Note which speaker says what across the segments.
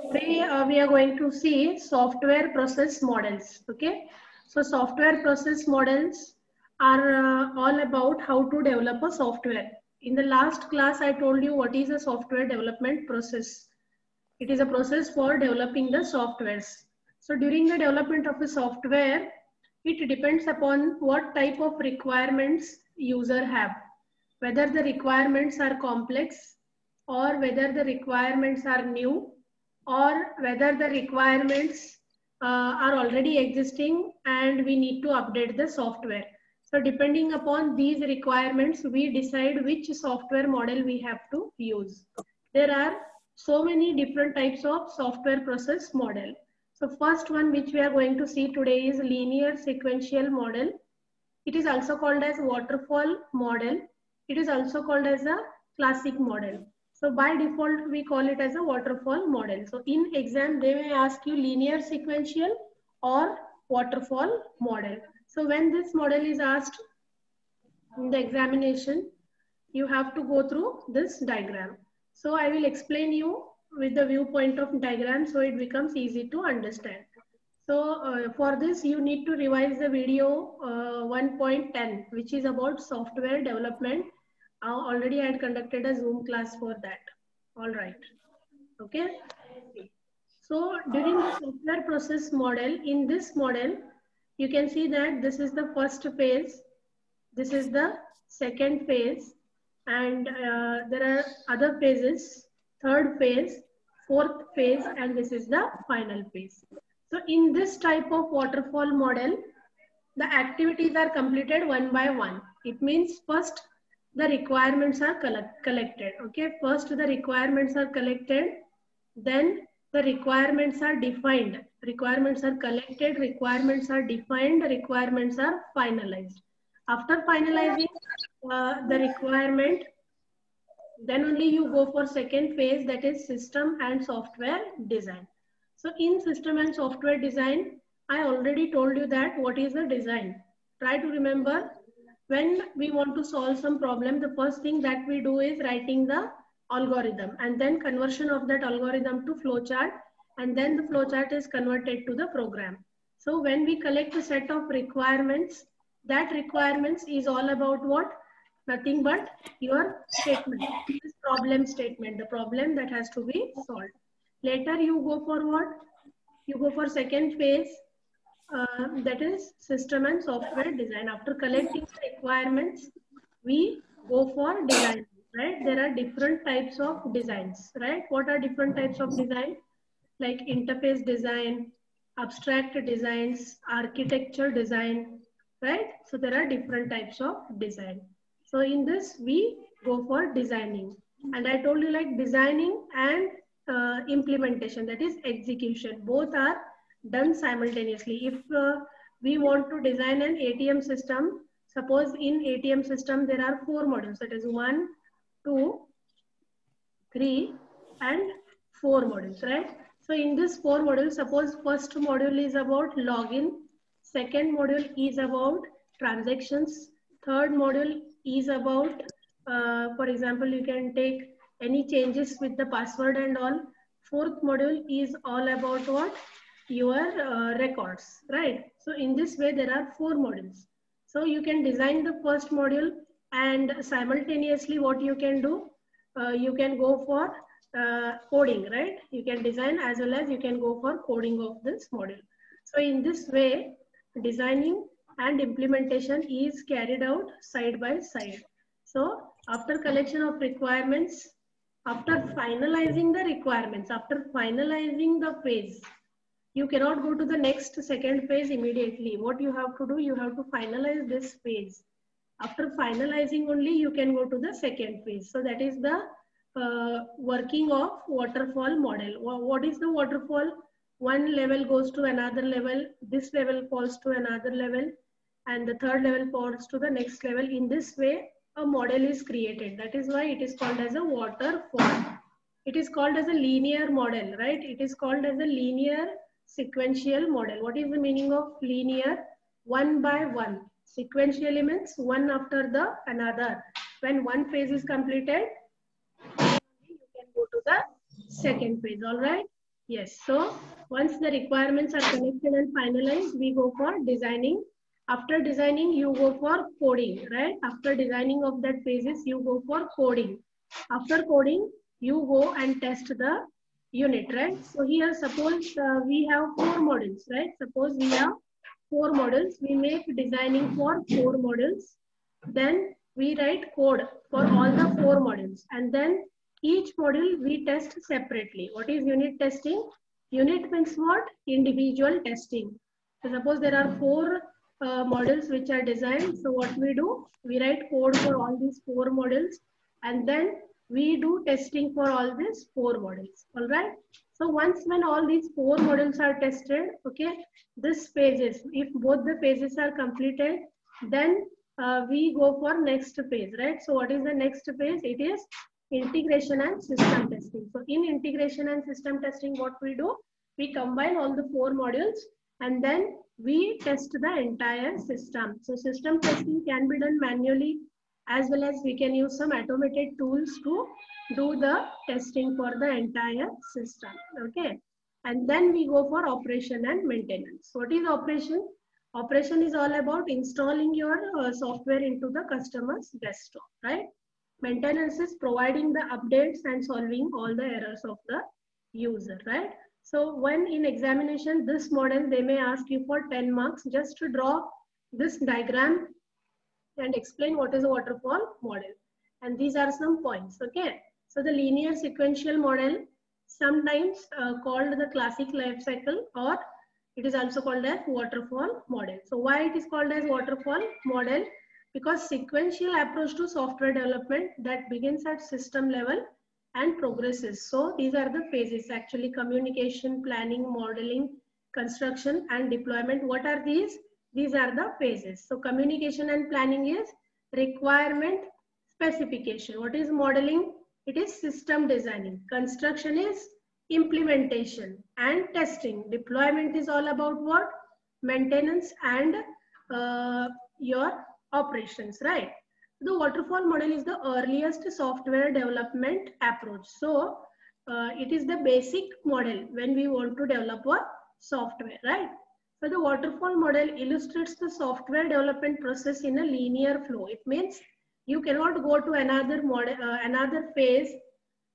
Speaker 1: Today we are going to see software process models. Okay, so software process models are all about how to develop a software. In the last class, I told you what is a software development process. It is a process for developing the softwares. So during the development of a software, it depends upon what type of requirements user have, whether the requirements are complex or whether the requirements are new or whether the requirements are already existing and we need to update the software. So depending upon these requirements, we decide which software model we have to use. There are so many different types of software process model. So first one which we are going to see today is linear sequential model. It is also called as waterfall model. It is also called as a classic model. So by default, we call it as a waterfall model. So in exam, they may ask you linear sequential or waterfall model. So when this model is asked in the examination, you have to go through this diagram. So I will explain you with the viewpoint of diagram so it becomes easy to understand. So for this, you need to revise the video 1.10, which is about software development. Already I had conducted a Zoom class for that. All right. Okay. So during the software process model, in this model, you can see that this is the first phase. This is the second phase. And there are other phases, third phase, fourth phase, and this is the final phase. So in this type of waterfall model, the activities are completed one by one. It means first the requirements are collected. Okay, first the requirements are collected, then the requirements are defined. Requirements are collected, requirements are defined, requirements are finalized. After finalizing the requirement, then only you go for second phase, that is system and software design. So in system and software design, I already told you that what is the design. Try to remember, when we want to solve some problem, the first thing that we do is writing the algorithm and then conversion of that algorithm to flowchart, and then the flowchart is converted to the program. So when we collect a set of requirements, that requirements is all about what? Nothing but your statement, this problem statement, the problem that has to be solved. Later you go for what? You go for second phase, that is system and software design. After collecting the requirements, we go for design, right? There are different types of designs, right? What are different types of design? Like interface design, abstract designs, architecture design, right? So there are different types of design. So in this, we go for designing. And I told you, like, designing and implementation, that is execution, both are done simultaneously. If we want to design an ATM system, suppose in ATM system there are 4 modules, that is 1, 2, 3 and 4 modules, right? So in this 4 modules, suppose first module is about login, second module is about transactions, third module is about, for example, you can take any changes with the password and all. Fourth module is all about what? Your records, right? So in this way, there are 4 modules. So you can design the first module and simultaneously what you can do, you can go for coding, right? You can design as well as you can go for coding of this module. So in this way, designing and implementation is carried out side by side. So after collection of requirements, after finalizing the requirements, after finalizing the phase, you cannot go to the next second phase immediately. What you have to do, you have to finalize this phase. After finalizing only, you can go to the second phase. So that is the working of waterfall model. What is the waterfall? One level goes to another level, this level falls to another level, and the third level falls to the next level. In this way, a model is created. That is why it is called as a waterfall. It is called as a linear model, right? It is called as a linear sequential model. What is the meaning of linear? One by one. Sequentially means one after the another. When one phase is completed, you can go to the second phase, all right? Yes. So once the requirements are collected and finalized, we go for designing. After designing, you go for coding, right? After designing of that phases, you go for coding. After coding, you go and test the unit, right? So here, suppose we have 4 models, right? Suppose we have 4 models. We make designing for 4 models. Then we write code for all the 4 models. And then each model we test separately. What is unit testing? Unit means what? Individual testing. So suppose there are 4 models which are designed. So what we do? We write code for all these 4 models, and then we do testing for all these 4 models. All right. So once when all these 4 models are tested, okay, this phases, if both the phases are completed, then we go for next phase, right? So what is the next phase? It is integration and system testing. So in integration and system testing, what we do? We combine all the 4 modules and then we test the entire system. So system testing can be done manually, as well as we can use some automated tools to do the testing for the entire system. Okay. And then we go for operation and maintenance. What is operation? Operation is all about installing your software into the customer's desktop, right? Maintenance is providing the updates and solving all the errors of the user, right? So when in examination, this model, they may ask you for 10 marks just to draw this diagram and explain what is a waterfall model. And these are some points, okay? So the linear sequential model, sometimes called the classic life cycle, or it is also called as waterfall model. So why it is called as waterfall model? Because sequential approach to software development that begins at system level and progresses. So these are the phases, actually: communication, planning, modeling, construction, and deployment. What are these? These are the phases. So communication and planning is requirement specification. What is modeling? It is system designing. Construction is implementation and testing. Deployment is all about what? Maintenance and your operations, right? The waterfall model is the earliest software development approach. So it is the basic model when we want to develop a software, right? So the waterfall model illustrates the software development process in a linear flow. It means you cannot go to another model, another phase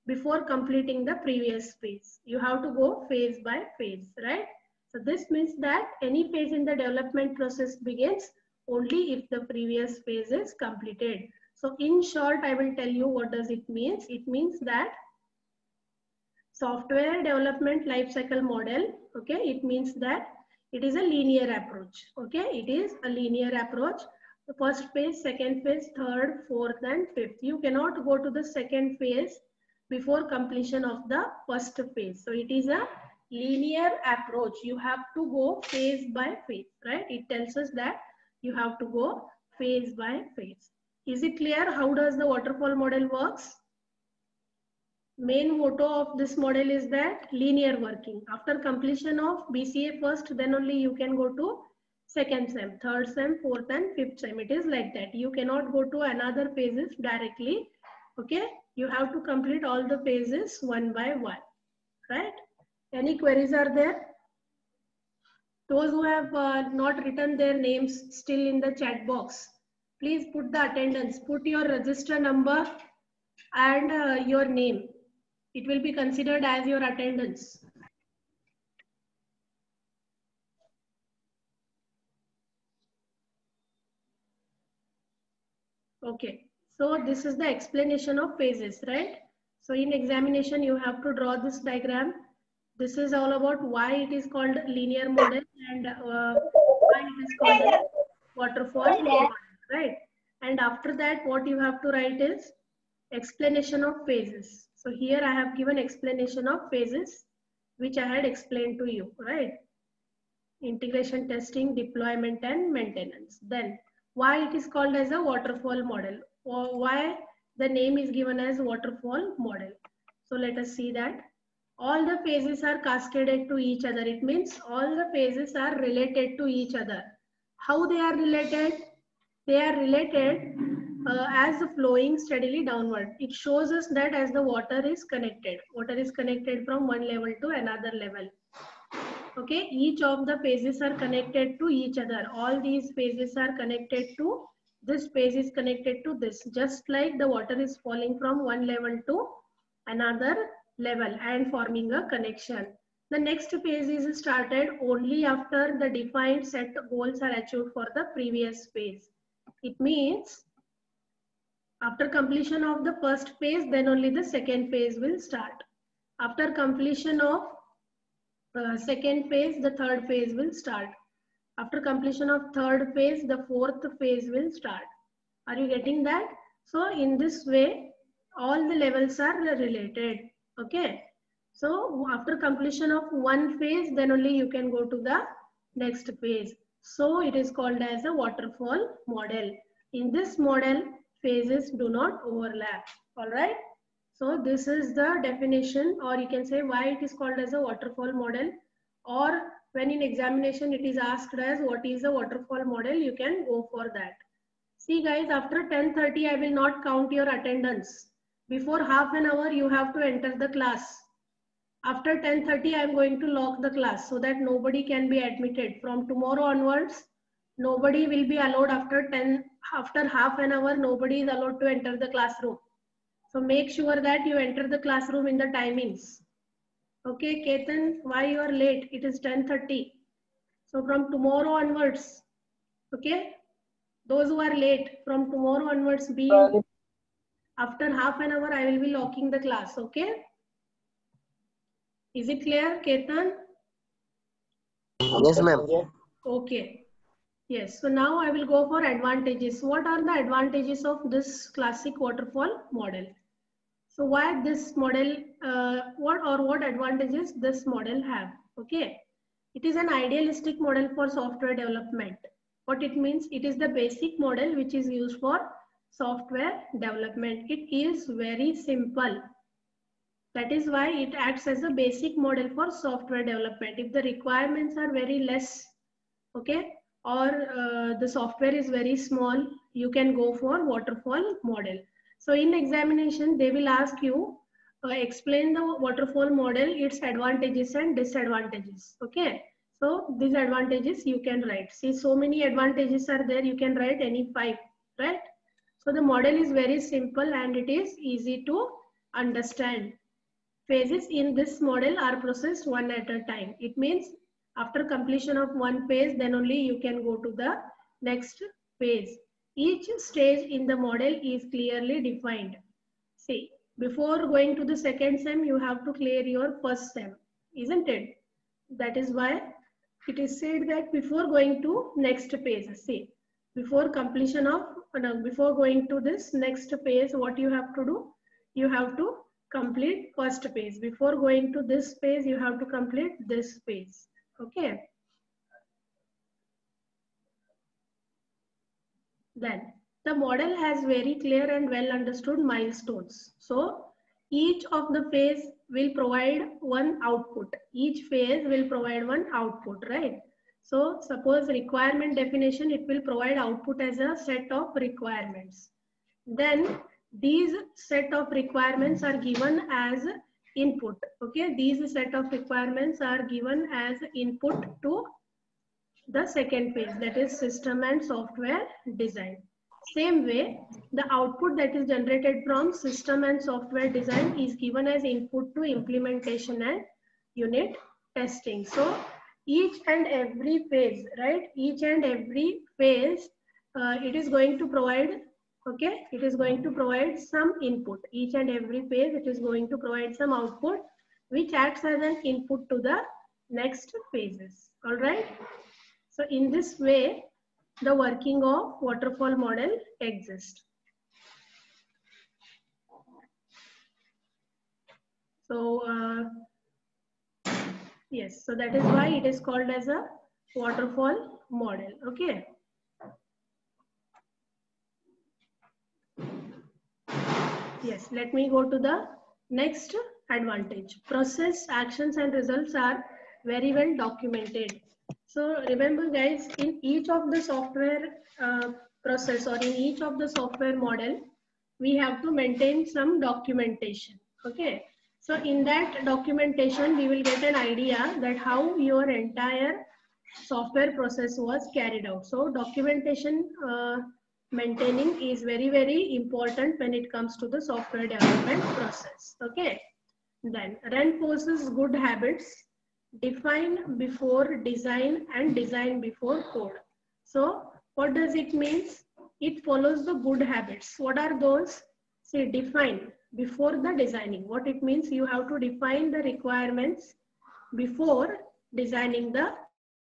Speaker 1: before completing the previous phase. You have to go phase by phase, right? So this means that any phase in the development process begins only if the previous phase is completed. So in short, I will tell you what does it means. It means that software development lifecycle model, okay, it means that it is a linear approach, okay, it is a linear approach. The first phase, second phase, third, fourth, and fifth. You cannot go to the second phase before completion of the first phase. So it is a linear approach. You have to go phase by phase, right? It tells us that you have to go phase by phase. Is it clear how does the waterfall model works? Main motto of this model is that linear working. After completion of BCA first, then only you can go to second sem, third sem, fourth and fifth sem. It is like that. You cannot go to another phases directly. Okay, you have to complete all the phases one by one, right? Any queries are there? Those who have not written their names still in the chat box, please put the attendance, put your register number and your name. It will be considered as your attendance. Okay, so this is the explanation of phases, right? So in examination, you have to draw this diagram. This is all about why it is called linear model and why it is called a waterfall model, right? And after that, what you have to write is explanation of phases. So here I have given explanation of phases, which I had explained to you, right? Integration testing, deployment, and maintenance. Then why it is called as a waterfall model, or why the name is given as waterfall model. So let us see that all the phases are cascaded to each other. It means all the phases are related to each other. How they are related? They are related as flowing steadily downward. It shows us that as the water is connected from one level to another level. Okay, each of the phases are connected to each other. All these phases are connected to this phase is connected to this, just like the water is falling from one level to another level and forming a connection. The next phase is started only after the defined set goals are achieved for the previous phase. It means after completion of the first phase, then only the second phase will start. After completion of second phase, the third phase will start. After completion of third phase, the fourth phase will start. Are you getting that? So in this way, all the levels are related. Okay. So after completion of one phase, then only you can go to the next phase. So it is called as a waterfall model. In this model, phases do not overlap. All right. So this is the definition, or you can say why it is called as a waterfall model, or when in examination it is asked as what is a waterfall model, you can go for that. See guys, after 10:30 I will not count your attendance. Before half an hour you have to enter the class. After 10:30 I am going to lock the class so that nobody can be admitted. From tomorrow onwards, nobody will be allowed after half an hour, nobody is allowed to enter the classroom. So make sure that you enter the classroom in the timings. Okay, Ketan, why you are late? It is 10:30. So from tomorrow onwards, okay, those who are late, from tomorrow onwards, after half an hour, I will be locking the class, okay? Is it clear, Ketan?
Speaker 2: Yes, ma'am.
Speaker 1: Okay. Yes, so now I will go for advantages. What are the advantages of this classic waterfall model? So why this model, what advantages this model have? Okay, it is an idealistic model for software development. What it means, it is the basic model which is used for software development. It is very simple. That is why it acts as a basic model for software development. If the requirements are very less, okay, or the software is very small, you can go for waterfall model. So in examination, they will ask you, explain the waterfall model, its advantages and disadvantages. Okay. So these advantages you can write. See, so many advantages are there. You can write any 5, right? So the model is very simple and it is easy to understand. Phases in this model are processed one at a time. It means after completion of one phase, then only you can go to the next phase. Each stage in the model is clearly defined. See, before going to the second SEM, you have to clear your first SEM, isn't it? That is why it is said that before going to next phase, see, before completion of, before going to this next phase, what you have to do? You have to complete first phase. Before going to this phase, you have to complete this phase. Okay. Then the model has very clear and well understood milestones. So each of the phase will provide one output. Each phase will provide one output, right? So suppose requirement definition, it will provide output as a set of requirements. Then these set of requirements are given as input. Okay, these set of requirements are given as input to the second phase, that is system and software design. Same way, the output that is generated from system and software design is given as input to implementation and unit testing. So each and every phase, right? Each and every phase, it is going to provide, okay? It is going to provide some input. Each and every phase, it is going to provide some output, which acts as an input to the next phases. All right? So in this way, the working of waterfall model exists. So yes, so that is why it is called as a waterfall model. Okay. Yes, let me go to the next advantage. Process, actions and results are very well documented. So remember guys, in each of the software process or in each of the software model, we have to maintain some documentation. Okay. So in that documentation, we will get an idea that how your entire software process was carried out. So documentation maintaining is very, very important when it comes to the software development process. Okay. Then reinforces good habits, define before design and design before code. So what does it mean? It follows the good habits. What are those? Say define before the designing. What it means, you have to define the requirements before designing the